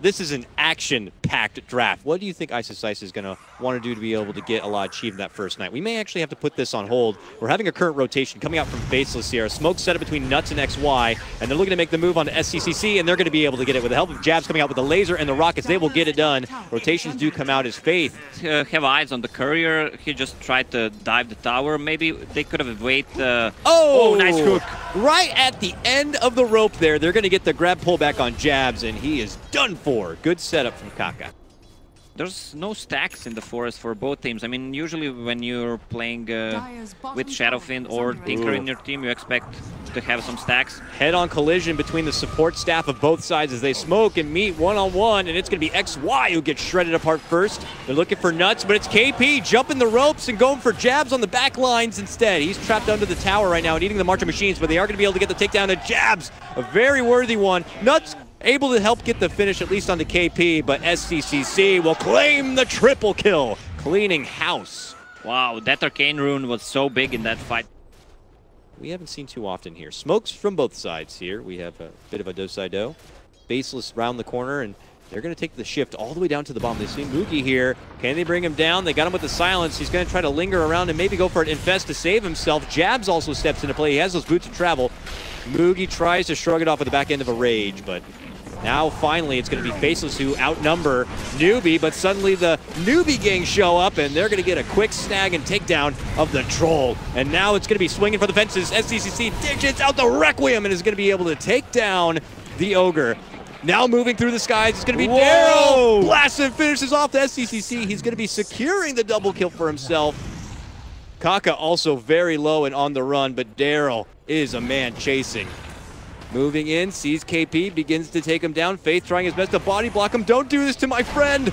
this is an action-packed draft. What do you think Decisive is going to want to do to be able to get a lot achieved that first night? We may actually have to put this on hold. We're having a current rotation coming out from Faceless here. A smoke set up between Nuts and XY, and they're looking to make the move onto SCCC, and they're going to be able to get it with the help of Jabs coming out with the laser and the rockets. They will get it done. Rotations do come out as Faith. Have eyes on the courier. He just tried to dive the tower. Maybe they could have waited. Oh, nice hook. Right at the end of the rope there. They're going to get the grab pullback on Jabs, and he is done for. Good setup from Kaka. There's no stacks in the forest for both teams. I mean, usually when you're playing with Shadowfiend or Tinker in your team, you expect to have some stacks. Head-on collision between the support staff of both sides as they smoke and meet one-on-one, and it's going to be XY who gets shredded apart first. They're looking for Nuts, but it's KP jumping the ropes and going for Jabs on the back lines instead. He's trapped under the tower right now and eating the March of Machines, but they are going to be able to get the takedown to Jabs. A very worthy one. Nuts able to help get the finish at least onto KP, but SCCC will claim the triple kill, cleaning house. Wow, that arcane rune was so big in that fight. We haven't seen too often here. Smokes from both sides here. We have a bit of a do-side-do. Faceless round the corner, and they're going to take the shift all the way down to the bottom. They see Moogie here. Can they bring him down? They got him with the silence. He's going to try to linger around and maybe go for an infest to save himself. Jabs also steps into play. He has those boots of travel. Moogie tries to shrug it off at the back end of a rage, but now, finally, it's going to be Faceless who outnumber Newbie, but suddenly the Newbie gang show up, and they're going to get a quick snag and takedown of the Troll. And now it's going to be swinging for the fences. SCCC dishes out the Requiem and is going to be able to take down the Ogre. Now moving through the skies, it's going to be Daryl. Blasts and finishes off the SCCC. He's going to be securing the double kill for himself. Kaka also very low and on the run, but Daryl is a man chasing. Moving in, sees KP, begins to take him down. Faith trying his best to body block him. Don't do this to my friend.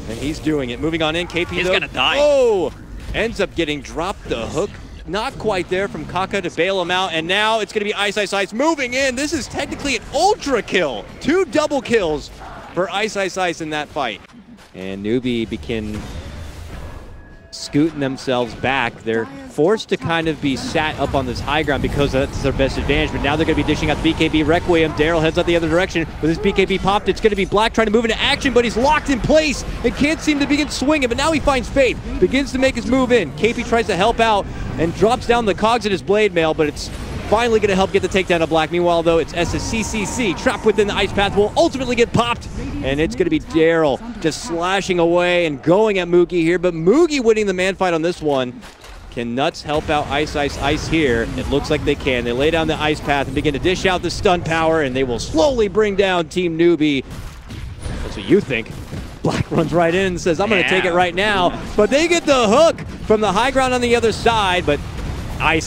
And he's doing it. Moving on in, KP He's gonna die. Oh! Ends up getting dropped. The hook not quite there from Kaka to bail him out. And now it's going to be Ice moving in. This is technically an ultra kill. 2 double kills for Ice in that fight. And Newbie begin scooting themselves back. They're forced to kind of be sat up on this high ground because that's their best advantage, but now they're going to be dishing out the BKB Requiem. Daryl heads out the other direction with his BKB popped. It's going to be Black trying to move into action, but he's locked in place and can't seem to begin swinging, but now he finds Faith, begins to make his move in. KP tries to help out and drops down the cogs in his blade mail, but it's finally going to help get the takedown of Black. Meanwhile, though, it's SCCC trapped within the ice path, will ultimately get popped, and it's going to be Daryl just slashing away and going at Moogie here, but Moogie winning the man fight on this one. Can Nuts help out Ice here? It looks like they can. They lay down the ice path and begin to dish out the stun power, and they will slowly bring down Team Newbie. That's what you think. Black runs right in and says, I'm going to take it right now. But they get the hook from the high ground on the other side, but Ice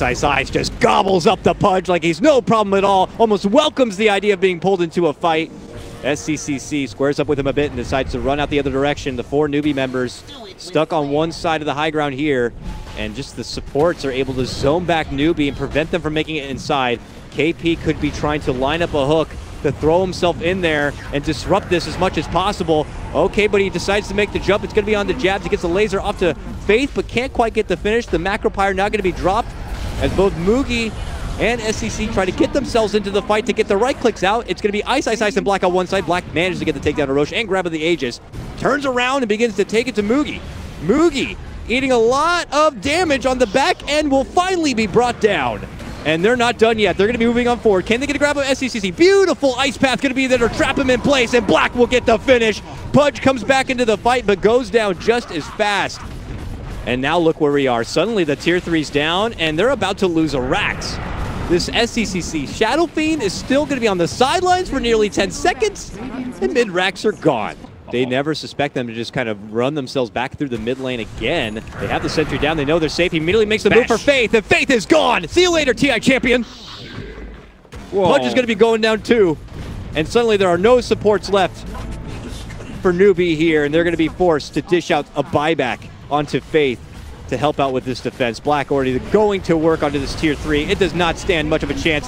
just gobbles up the punch like he's no problem at all. Almost welcomes the idea of being pulled into a fight. SCCC squares up with him a bit and decides to run out the other direction. The 4 Newbie members stuck on one side of the high ground here, and just the supports are able to zone back Newbie and prevent them from making it inside. KP could be trying to line up a hook to throw himself in there and disrupt this as much as possible. Okay, but he decides to make the jump. It's going to be on the Jabs. He gets a laser off to Faith, but can't quite get the finish. The Macro Pyre now going to be dropped as both Moogie and SCC try to get themselves into the fight to get the right clicks out. It's going to be Ice and Black on one side. Black manages to get the takedown to Roche and grab the Aegis. Turns around and begins to take it to Moogie. Moogie eating a lot of damage on the back end will finally be brought down. And they're not done yet. They're going to be moving on forward. Can they get a grab of SCCC? Beautiful ice path going to be there to trap him in place, and Black will get the finish. Pudge comes back into the fight, but goes down just as fast. And now look where we are. Suddenly the tier 3's down, and they're about to lose a Rax. This SCCC Shadowfiend is still going to be on the sidelines for nearly 10 seconds, and mid-Rax are gone. They never suspect them to just kind of run themselves back through the mid lane again. They have the sentry down. They know they're safe. He immediately makes the move for Faith, and Faith is gone. See you later, TI champion. Pudge is going to be going down too. And suddenly there are no supports left for Newbie here, and they're going to be forced to dish out a buyback onto Faith to help out with this defense. Black already going to work onto this tier 3. It does not stand much of a chance.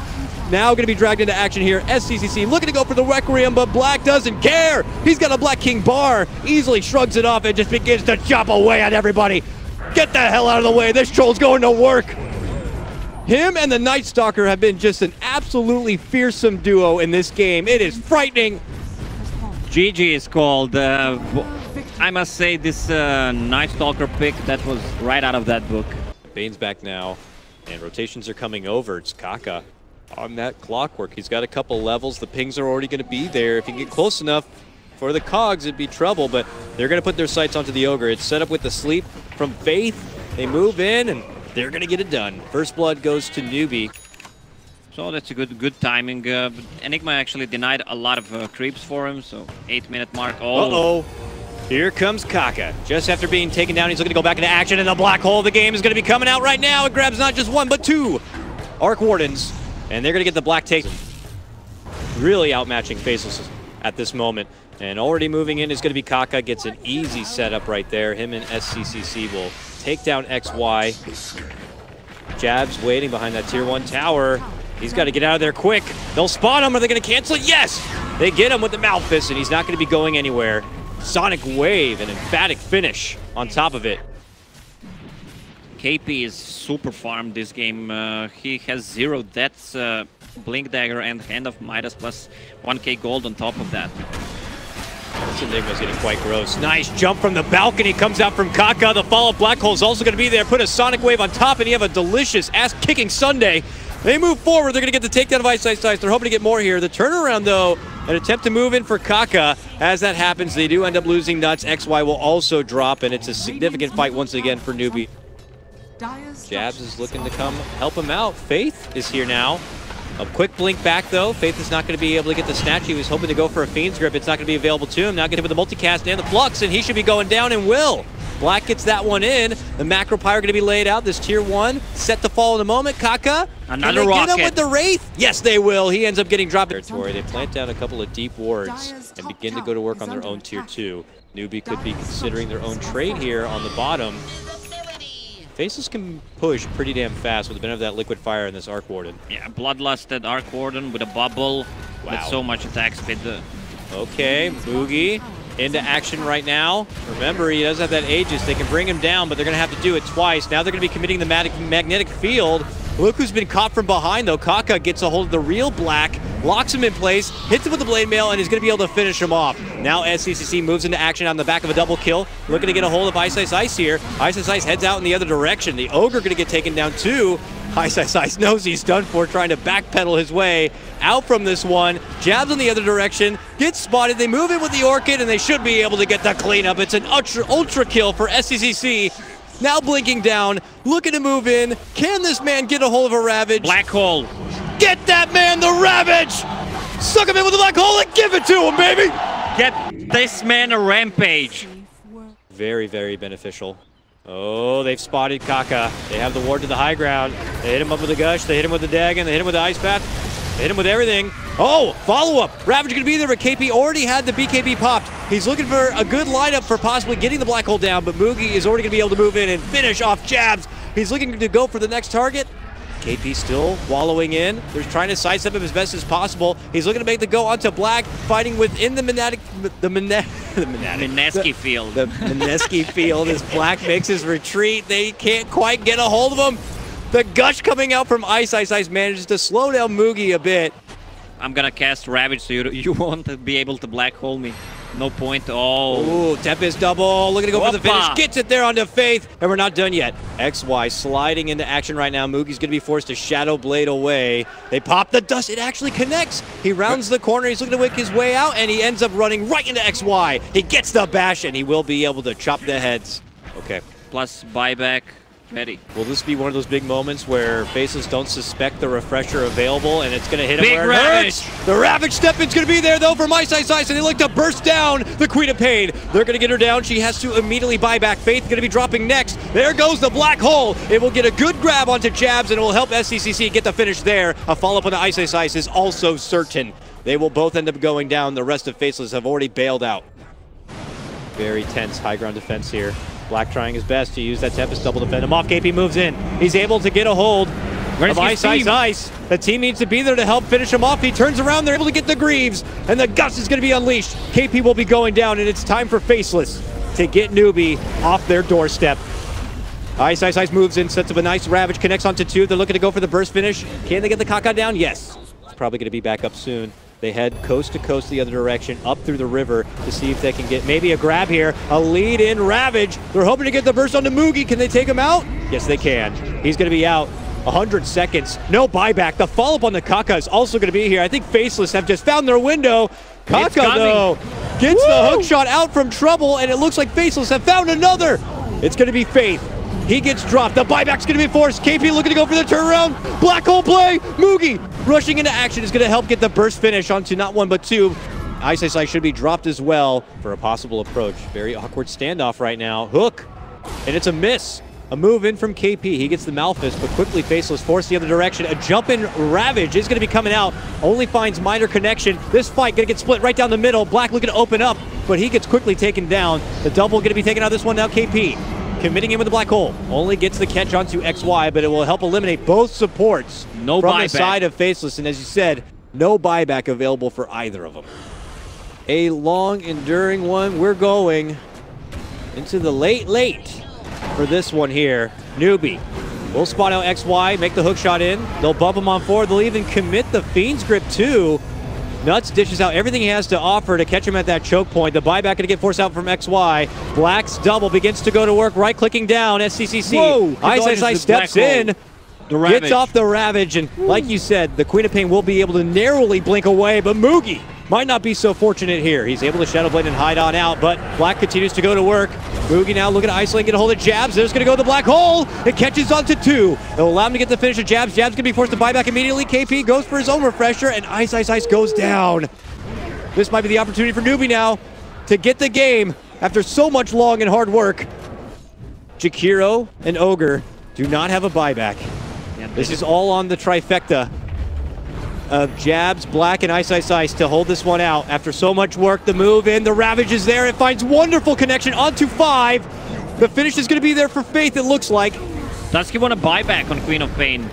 Now going to be dragged into action here. SCCC looking to go for the Requiem, but Black doesn't care. He's got a Black King bar. Easily shrugs it off and just begins to chop away at everybody. Get the hell out of the way. This troll's going to work. Him and the Night Stalker have been just an absolutely fearsome duo in this game. It is frightening. GG is called. I must say this Night Stalker pick, that was right out of that book. Bane's back now, and rotations are coming over. It's Kaka on that clockwork. He's got a couple levels. The pings are already going to be there. If he can get close enough for the Cogs, it'd be trouble, but they're going to put their sights onto the Ogre. It's set up with the sleep from Faith. They move in, and they're going to get it done. First blood goes to Newbie. So that's a good timing. Enigma actually denied a lot of creeps for him, so 8-minute mark. Uh-oh. Here comes Kaka. Just after being taken down, he's looking to go back into action, and the black hole of the game is going to be coming out right now. It grabs not just one, but two Arc Wardens, and they're going to get the black take. Really outmatching Faceless at this moment. And already moving in is going to be Kaka. Gets an easy setup right there. Him and SCCC will take down XY. Jabs waiting behind that tier 1 tower. He's got to get out of there quick. They'll spawn him. Are they going to cancel it? Yes! They get him with the Malfist, and he's not going to be going anywhere. Sonic Wave, an emphatic finish on top of it. KP is super farmed this game. He has 0 deaths, Blink Dagger, and Hand of Midas, plus 1k gold on top of that. This Enigma's getting quite gross. Nice jump from the balcony, comes out from Kaka. The follow-up black hole is also going to be there. Put a Sonic Wave on top, and you have a delicious ass-kicking Sunday. They move forward. They're going to get the takedown of Ice Ice Ice. They're hoping to get more here. The turnaround, though, an attempt to move in for Kaka. As that happens, they do end up losing Nuts. XY will also drop, and it's a significant fight once again for Newbie. Jabs is looking to come help him out. Faith is here now. A quick blink back, though. Faith is not going to be able to get the snatch. He was hoping to go for a Fiend's Grip. It's not going to be available to him. Now get him with the multicast and the Flux, and he should be going down and will. Black gets that one in. The Macro Pyre going to be laid out. This tier 1 set to fall in a moment. Kaka, another can they rocket. get him with the Wraith? Yes, they will. He ends up getting dropped territory. They plant down a couple of deep wards and begin to go to work on their own tier 2. Newbie could be considering their own trade here on the bottom. Faceless can push pretty damn fast with the benefit of that Liquid Fire and this Arc Warden. Yeah, Bloodlusted Arc Warden with a bubble with so much attack speed. Okay, Boogie into action right now. Remember, he does have that Aegis. They can bring him down, but they're going to have to do it twice. Now they're going to be committing the magnetic field. Look who's been caught from behind, though. Kaka gets a hold of the real Black, locks him in place, hits him with the Blade Mail, and is going to be able to finish him off. Now SCCC moves into action on the back of a double kill, looking to get a hold of Ice Ice Ice here. Ice Ice Ice heads out in the other direction. The Ogre going to get taken down too. Ice Ice Ice knows he's done for, trying to backpedal his way out from this one. Jabs in the other direction, gets spotted. They move in with the Orchid, and they should be able to get the cleanup. It's an ultra kill for SCCC. Now blinking down, looking to move in. Can this man get a hold of a Ravage? Black hole. Get that man the Ravage! Suck him in with the black hole and give it to him, baby! Get this man a rampage. Very, very beneficial. Oh, they've spotted Kaka. They have the ward to the high ground. They hit him up with the Gush, they hit him with the Dagon, they hit him with the Ice Path. They hit him with everything. Oh, follow-up. Ravage going to be there, but KP already had the BKB popped. He's looking for a good lineup for possibly getting the black hole down, but Moogie is already going to be able to move in and finish off Jabs. He's looking to go for the next target. KP still wallowing in. They're trying to sidestep him as best as possible. He's looking to make the go onto Black, fighting within the Mineski field. The Mineski field as Black makes his retreat. They can't quite get a hold of him. The Gush coming out from Ice Ice Ice manages to slow down Moogie a bit. I'm gonna cast Ravage so you won't be able to black hole me. No point. Oh. Ooh, Tempest double. Looking to go for the finish. Gets it there onto Faith. And we're not done yet. XY sliding into action right now. Moogie's going to be forced to Shadow Blade away. They pop the dust. It actually connects. He rounds the corner. He's looking to wick his way out. And he ends up running right into XY. He gets the bash. And he will be able to chop the heads. Okay. Plus buyback. Ready. Will this be one of those big moments where Faceless don't suspect the refresher available and it's going to hit him big where Ravage. It hurts? The Ravage step-in's going to be there, though, from Ice Ice Ice, and they look to burst down the Queen of Pain. They're going to get her down. She has to immediately buy back. Faith going to be dropping next. There goes the black hole. It will get a good grab onto Jabs, and it will help SCCC get the finish there. A follow-up on the Ice Ice Ice is also certain. They will both end up going down. The rest of Faceless have already bailed out. Very tense high ground defense here. Black trying his best to use that Tempest double to fend him off. KP moves in. He's able to get a hold of Ice Ice Ice. The team needs to be there to help finish him off. He turns around. They're able to get the Greaves. And the Gust is going to be unleashed. KP will be going down, and it's time for Faceless to get Newbie off their doorstep. Ice Ice Ice moves in, sets up a nice Ravage, connects onto two. They're looking to go for the burst finish. Can they get the Kaka down? Yes. It's probably going to be back up soon. They head coast to coast the other direction, up through the river to see if they can get maybe a grab here. A lead in Ravage. They're hoping to get the burst onto Moogie. Can they take him out? Yes, they can. He's going to be out. 100 seconds. No buyback. The follow-up on the Kaka is also going to be here. I think Faceless have just found their window. Kaka, though, gets the hook shot out from trouble, and it looks like Faceless have found another. It's going to be Faith. He gets dropped. The buyback's going to be forced. KP looking to go for the turnaround. Black hole play. Moogie rushing into action is going to help get the burst finish onto not one but two. Ice should be dropped as well for a possible approach. Very awkward standoff right now. Hook. And it's a miss. A move in from KP. He gets the Malphus, but quickly Faceless forced the other direction. A jump in Ravage is going to be coming out. Only finds minor connection. This fight going to get split right down the middle. Black looking to open up, but he gets quickly taken down. The double going to be taken out of this one now. KP committing in with the black hole. Only gets the catch onto XY, but it will help eliminate both supports from the side of Faceless. And as you said, no buyback available for either of them. A long, enduring one. We're going into the late for this one here. Newbie will spot out XY, make the hook shot in. They'll bump him on forward. They'll even commit the Fiend's Grip too. Nuts dishes out everything he has to offer to catch him at that choke point. The buyback going to get forced out from XY. Black's double begins to go to work, right-clicking down, SCCC. Ice steps in, gets off the Ravage, and like you said, the Queen of Pain will be able to narrowly blink away, but Moogie might not be so fortunate here. He's able to Shadow Blade and hide on out, but Black continues to go to work. Moogie now looking to isolate, get a hold of Jabs. There's going to go the black hole. It catches onto two. It'll allow him to get the finish of Jabs. Jabs going to be forced to buy back immediately. KP goes for his own refresher, and Ice goes down. This might be the opportunity for Newbie now to get the game after so much long and hard work. Jakiro and Ogre do not have a buyback. This is all on the trifecta of Jabs, Black, and Ice to hold this one out. After so much work, the move in, the Ravage is there. It finds wonderful connection onto 5. The finish is going to be there for Faith, it looks like. Does he want a buyback on Queen of Pain?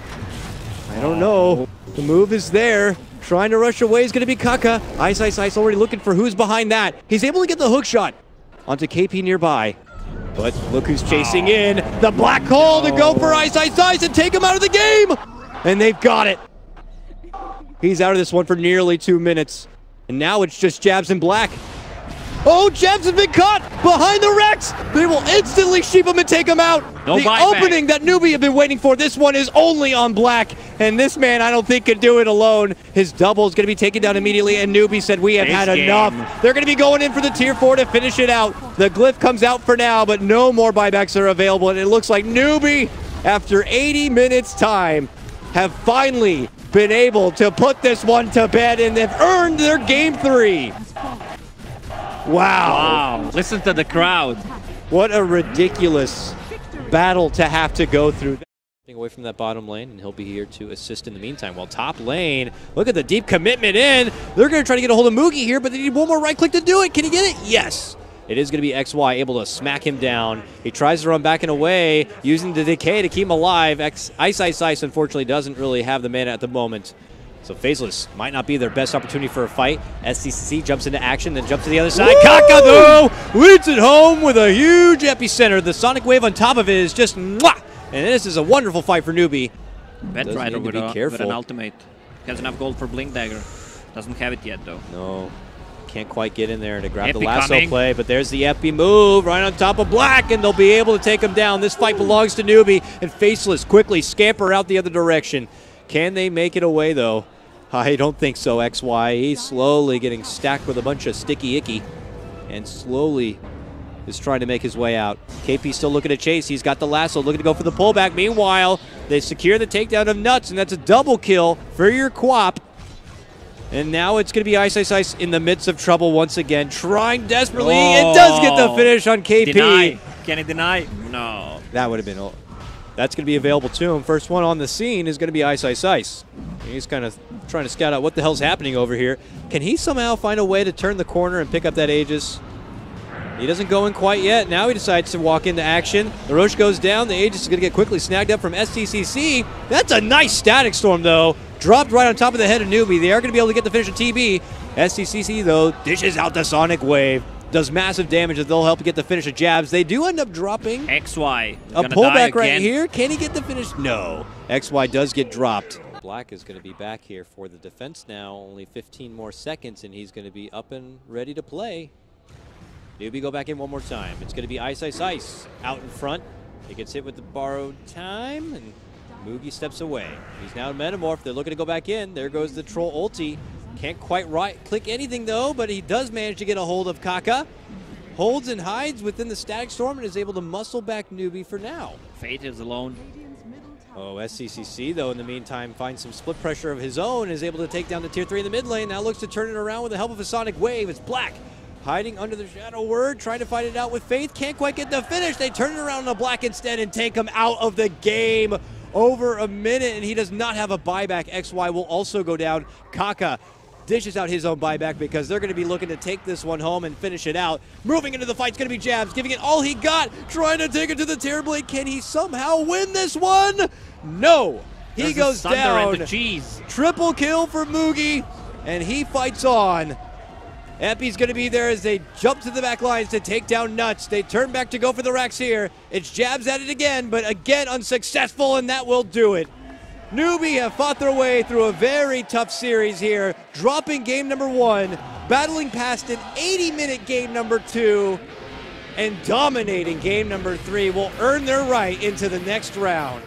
I don't know. The move is there. Trying to rush away is going to be Kaka. Ice already looking for who's behind that. He's able to get the hook shot onto KP nearby. But look who's chasing in. The black hole to go for Ice and take him out of the game. And they've got it. He's out of this one for nearly 2 minutes. And now it's just Jabs and Black. Oh, Jabs has been caught behind the Rex. They will instantly sheep him and take him out. No the opening that Newbie have been waiting for. This one is only on Black. And this man, I don't think, can do it alone. His double is going to be taken down immediately. And Newbie said, we have had enough. They're going to be going in for the tier 4 to finish it out. The glyph comes out for now, but no more buybacks are available. And it looks like Newbie, after 80 minutes time, have finally been able to put this one to bed, and they've earned their game 3. Wow. Listen to the crowd. What a ridiculous battle to have to go through. Away from that bottom lane, and he'll be here to assist in the meantime. While top lane, look at the deep commitment in. They're going to try to get a hold of Moogie here, but they need one more right click to do it. Can he get it? Yes. It is going to be XY able to smack him down. He tries to run back and away, using the decay to keep him alive. Ice unfortunately doesn't really have the mana at the moment. So Faceless might not be their best opportunity for a fight. SCCC jumps into action, then jumps to the other side. Kaka, though, leads it home with a huge epicenter. The Sonic Wave on top of it is just mwah! And this is a wonderful fight for Newbie. Batrider with an ultimate. Has enough gold for Blink Dagger. Doesn't have it yet, though. No. Can't quite get in there to grab the lasso play, but there's the Epi move right on top of Black, and they'll be able to take him down. This fight belongs to Newbie, and Faceless quickly scamper out the other direction. Can they make it away, though? I don't think so, XY. He's slowly getting stacked with a bunch of sticky icky, and slowly is trying to make his way out. KP still looking to chase. He's got the lasso, looking to go for the pullback. Meanwhile, they secure the takedown of Nuts, and that's a double kill for your Quap. And now it's going to be Ice in the midst of trouble once again, trying desperately. It does get the finish on KP. Deny. Can he deny? No. That would have been... That's going to be available to him. First one on the scene is going to be Ice. He's kind of trying to scout out what the hell's happening over here. Can he somehow find a way to turn the corner and pick up that Aegis? He doesn't go in quite yet. Now he decides to walk into action. The Roche goes down. The Aegis is going to get quickly snagged up from STCC. That's a nice Static Storm, though. Dropped right on top of the head of Newbie. They are going to be able to get the finish of TB. STCC, though, dishes out the Sonic Wave. Does massive damage that they'll help get the finish of Jabs. They do end up dropping. XY. A pullback right here. Can he get the finish? No. XY does get dropped. Black is going to be back here for the defense now. Only 15 more seconds, and he's going to be up and ready to play. Newbie go back in one more time. It's going to be Ice Ice Ice out in front. He gets hit with the borrowed time, and Moogie steps away. He's now Metamorph. They're looking to go back in. There goes the Troll ulti. Can't quite click anything, though, but he does manage to get a hold of Kaka. Holds and hides within the Static Storm and is able to muscle back Newbie for now. Fate is alone. Oh, SCCC, though, in the meantime, finds some split pressure of his own and is able to take down the Tier 3 in the mid lane. Now looks to turn it around with the help of a Sonic Wave. It's Black hiding under the Shadow Word, trying to fight it out with Faith. Can't quite get the finish. They turn it around on Black instead and take him out of the game. Over a minute, and he does not have a buyback. XY will also go down. Kaka dishes out his own buyback because they're going to be looking to take this one home and finish it out. Moving into the fight's going to be Jabs, giving it all he got, trying to take it to the Terrorblade. Can he somehow win this one? No. He goes down. And the cheese. Triple kill for Moogie, and he fights on. Epi's going to be there as they jump to the back lines to take down Nuts. They turn back to go for the racks here. It's Jabs at it again, but again unsuccessful, and that will do it. Newbie have fought their way through a very tough series here, dropping game number 1, battling past an 80-minute game number 2, and dominating game number 3 will earn their right into the next round.